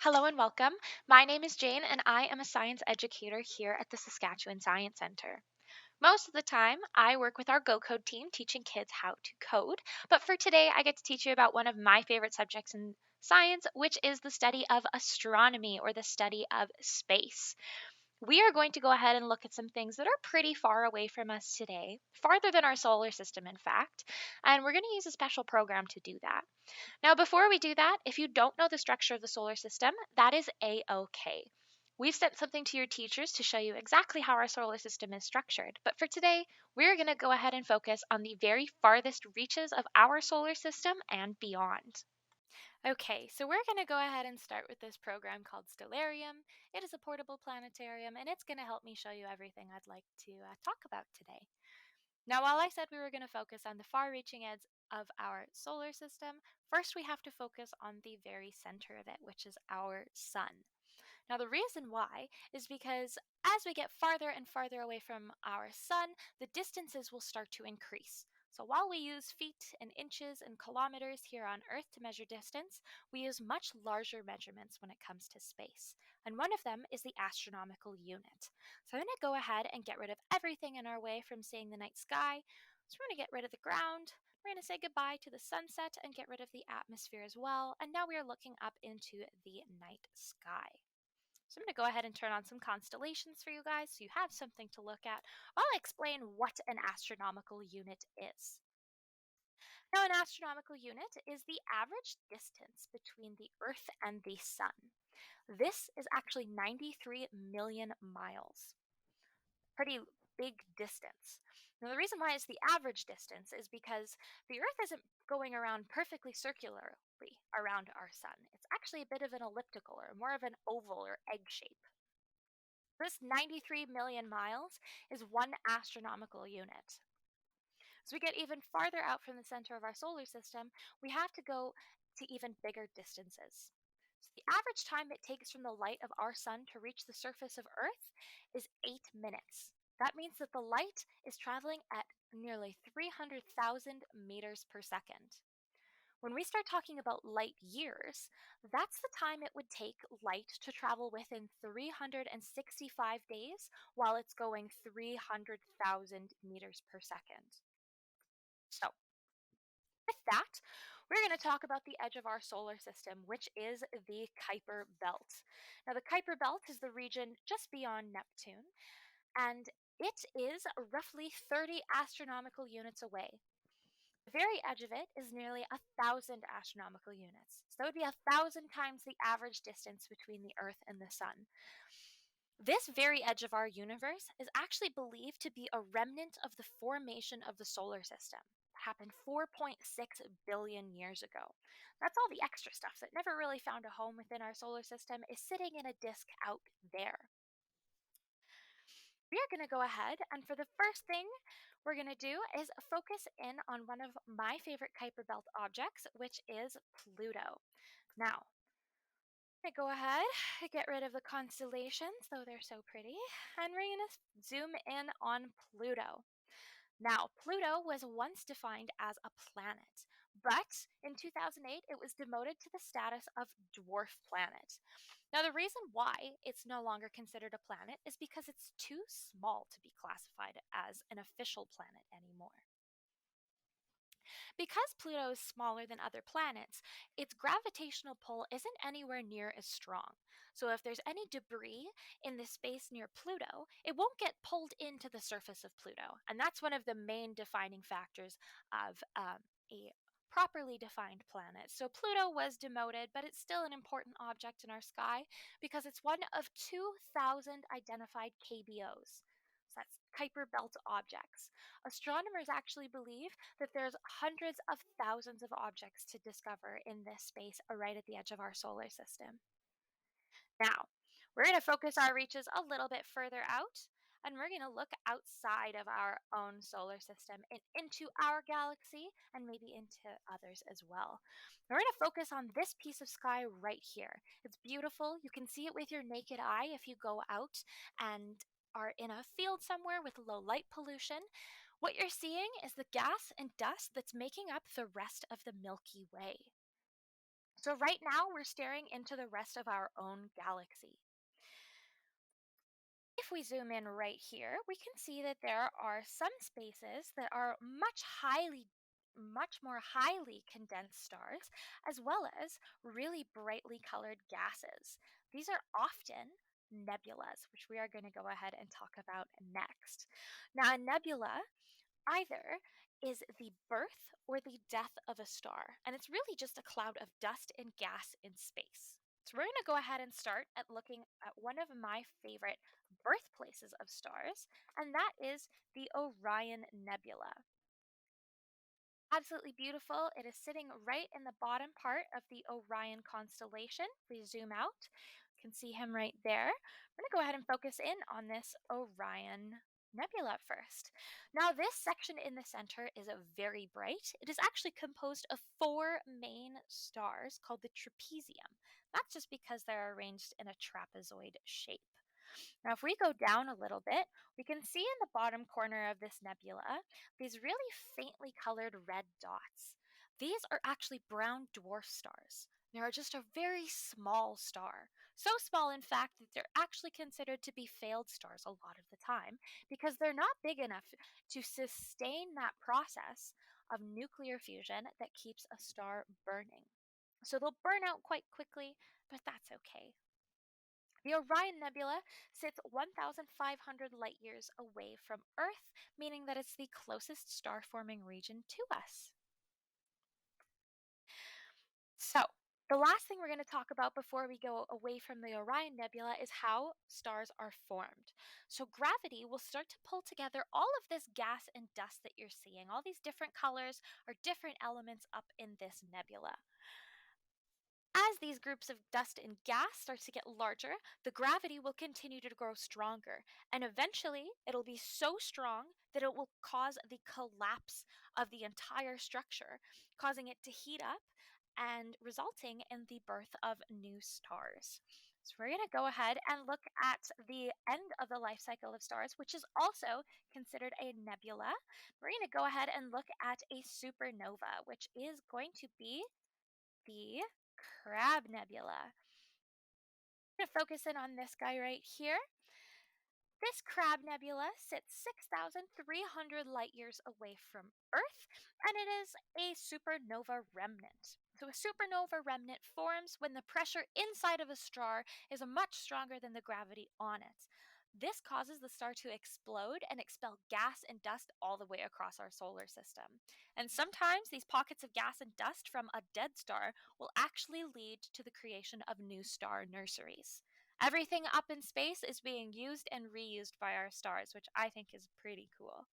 Hello and welcome. My name is Jane, and I am a science educator here at the Saskatchewan Science Center. Most of the time, I work with our Go Code team teaching kids how to code. But for today, I get to teach you about one of my favorite subjects in science, which is the study of astronomy or the study of space. We are going to go ahead and look at some things that are pretty far away from us today, farther than our solar system, in fact, and we're going to use a special program to do that. Now, before we do that, if you don't know the structure of the solar system, that is a-okay. We've sent something to your teachers to show you exactly how our solar system is structured, but for today, we're going to go ahead and focus on the very farthest reaches of our solar system and beyond. Okay, so we're going to go ahead and start with this program called Stellarium. It is a portable planetarium, and it's going to help me show you everything I'd like to talk about today. Now, while I said we were going to focus on the far reaching edge of our solar system, first we have to focus on the very center of it, which is our sun. Now, the reason why is because as we get farther and farther away from our sun, the distances will start to increase. So while we use feet and inches and kilometers here on Earth to measure distance, we use much larger measurements when it comes to space. And one of them is the astronomical unit. So I'm going to go ahead and get rid of everything in our way from seeing the night sky. So we're going to get rid of the ground. We're going to say goodbye to the sunset and get rid of the atmosphere as well. And now we are looking up into the night sky. So I'm going to go ahead and turn on some constellations for you guys so you have something to look at while I explain what an astronomical unit is. Now, an astronomical unit is the average distance between the Earth and the Sun. This is actually 93 million miles. Pretty big distance. Now, the reason why it's the average distance is because the Earth isn't going around perfectly circularly around our Sun. It's actually a bit of an elliptical or more of an oval or egg shape. This 93 million miles is one astronomical unit. As we get even farther out from the center of our solar system, we have to go to even bigger distances. So the average time it takes from the light of our sun to reach the surface of Earth is 8 minutes. That means that the light is traveling at nearly 300,000 meters per second. When we start talking about light years, that's the time it would take light to travel within 365 days while it's going 300,000 meters per second. So, with that, we're going to talk about the edge of our solar system, which is the Kuiper Belt. Now, the Kuiper Belt is the region just beyond Neptune, and it is roughly 30 astronomical units away. The very edge of it is nearly 1,000 astronomical units. So that would be 1,000 times the average distance between the Earth and the Sun. This very edge of our universe is actually believed to be a remnant of the formation of the solar system. It happened 4.6 billion years ago. That's all the extra stuff that never really found a home within our solar system is sitting in a disk out there. We are going to go ahead, and for the first thing we're going to do is focus in on one of my favorite Kuiper Belt objects, which is Pluto. Now, I'm going to go ahead, get rid of the constellations, though they're so pretty, and we're going to zoom in on Pluto. Now, Pluto was once defined as a planet, but in 2008 it was demoted to the status of dwarf planet. Now, the reason why it's no longer considered a planet is because it's too small to be classified as an official planet anymore. Because Pluto is smaller than other planets, its gravitational pull isn't anywhere near as strong. So if there's any debris in the space near Pluto, it won't get pulled into the surface of Pluto. And that's one of the main defining factors of a properly defined planet. So Pluto was demoted, but it's still an important object in our sky because it's one of 2,000 identified KBOs. So that's Kuiper Belt objects. Astronomers actually believe that there's hundreds of thousands of objects to discover in this space right at the edge of our solar system. Now, we're going to focus our reaches a little bit further out, and we're going to look outside of our own solar system and into our galaxy and maybe into others as well. We're going to focus on this piece of sky right here. It's beautiful. You can see it with your naked eye if you go out and are in a field somewhere with low light pollution. What you're seeing is the gas and dust that's making up the rest of the Milky Way. So, right now, we're staring into the rest of our own galaxy. If we zoom in right here, we can see that there are some spaces that are much more highly condensed stars, as well as really brightly colored gases. These are often nebulas, which we are going to go ahead and talk about next. Now, a nebula either is the birth or the death of a star, and it's really just a cloud of dust and gas in space. So, we're going to go ahead and start at looking at one of my favorite birthplaces of stars, and that is the Orion Nebula. Absolutely beautiful. It is sitting right in the bottom part of the Orion constellation. If we zoom out, you can see him right there. We're going to go ahead and focus in on this Orion Nebula first. Now, this section in the center is very bright. It is actually composed of four main stars called the trapezium. That's just because they're arranged in a trapezoid shape. Now, if we go down a little bit, we can see in the bottom corner of this nebula these really faintly colored red dots. These are actually brown dwarf stars. They are just a very small star. So small, in fact, that they're actually considered to be failed stars a lot of the time because they're not big enough to sustain that process of nuclear fusion that keeps a star burning. So they'll burn out quite quickly, but that's okay. The Orion Nebula sits 1,500 light years away from Earth, meaning that it's the closest star forming region to us. So, the last thing we're going to talk about before we go away from the Orion Nebula is how stars are formed. So, gravity will start to pull together all of this gas and dust that you're seeing. All these different colors are different elements up in this nebula. As these groups of dust and gas start to get larger, the gravity will continue to grow stronger, and eventually it'll be so strong that it will cause the collapse of the entire structure, causing it to heat up and resulting in the birth of new stars. So we're going to go ahead and look at the end of the life cycle of stars, which is also considered a nebula. We're going to go ahead and look at a supernova, which is going to be the Crab Nebula. I'm going to focus in on this guy right here. This Crab Nebula sits 6,300 light years away from Earth, and it is a supernova remnant. So, a supernova remnant forms when the pressure inside of a star is much stronger than the gravity on it. This causes the star to explode and expel gas and dust all the way across our solar system. And sometimes these pockets of gas and dust from a dead star will actually lead to the creation of new star nurseries. Everything up in space is being used and reused by our stars, which I think is pretty cool.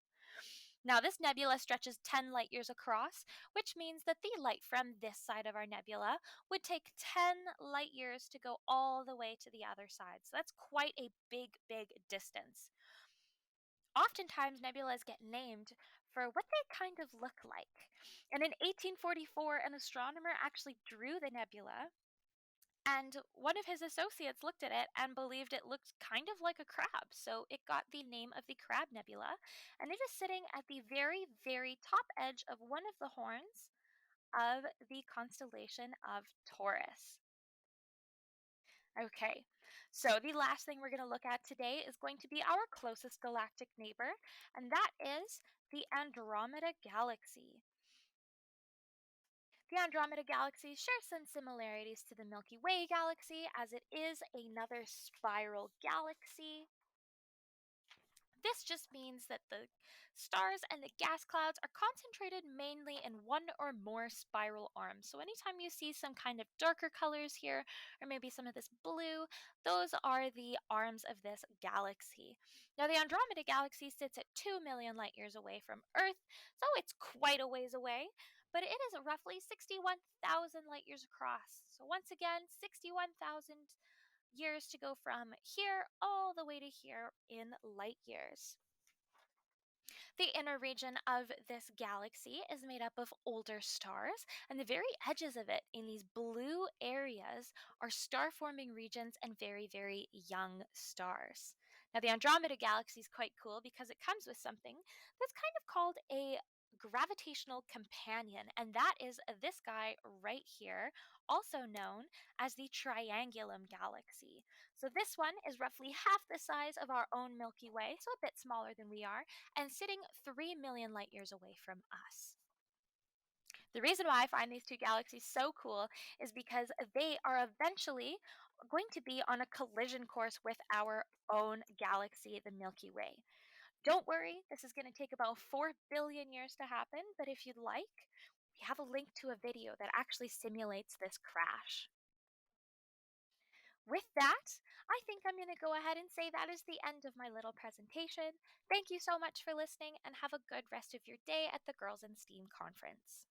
Now, this nebula stretches 10 light years across, which means that the light from this side of our nebula would take 10 light years to go all the way to the other side. So that's quite a big, big distance. Oftentimes, nebulas get named for what they kind of look like. And in 1844, an astronomer actually drew the nebula, and one of his associates looked at it and believed it looked kind of like a crab, so it got the name of the Crab Nebula, and it is sitting at the very, very top edge of one of the horns of the constellation of Taurus. Okay, so the last thing we're going to look at today is going to be our closest galactic neighbor, and that is the Andromeda Galaxy. The Andromeda Galaxy shares some similarities to the Milky Way galaxy, as it is another spiral galaxy. This just means that the stars and the gas clouds are concentrated mainly in one or more spiral arms. So anytime you see some kind of darker colors here, or maybe some of this blue, those are the arms of this galaxy. Now, the Andromeda Galaxy sits at 2 million light years away from Earth, so it's quite a ways away, but it is roughly 61,000 light years across. So once again, 61,000 years to go from here all the way to here in light years. The inner region of this galaxy is made up of older stars, and the very edges of it in these blue areas are star forming regions and very, very young stars. Now, the Andromeda Galaxy is quite cool because it comes with something that's kind of called a gravitational companion, and that is this guy right here, also known as the Triangulum Galaxy. So, this one is roughly half the size of our own Milky Way, so a bit smaller than we are, and sitting 3 million light years away from us. The reason why I find these two galaxies so cool is because they are eventually going to be on a collision course with our own galaxy, the Milky Way. Don't worry, this is going to take about 4 billion years to happen, but if you'd like, we have a link to a video that actually simulates this crash. With that, I think I'm going to go ahead and say that is the end of my little presentation. Thank you so much for listening and have a good rest of your day at the Girls in STEAM conference.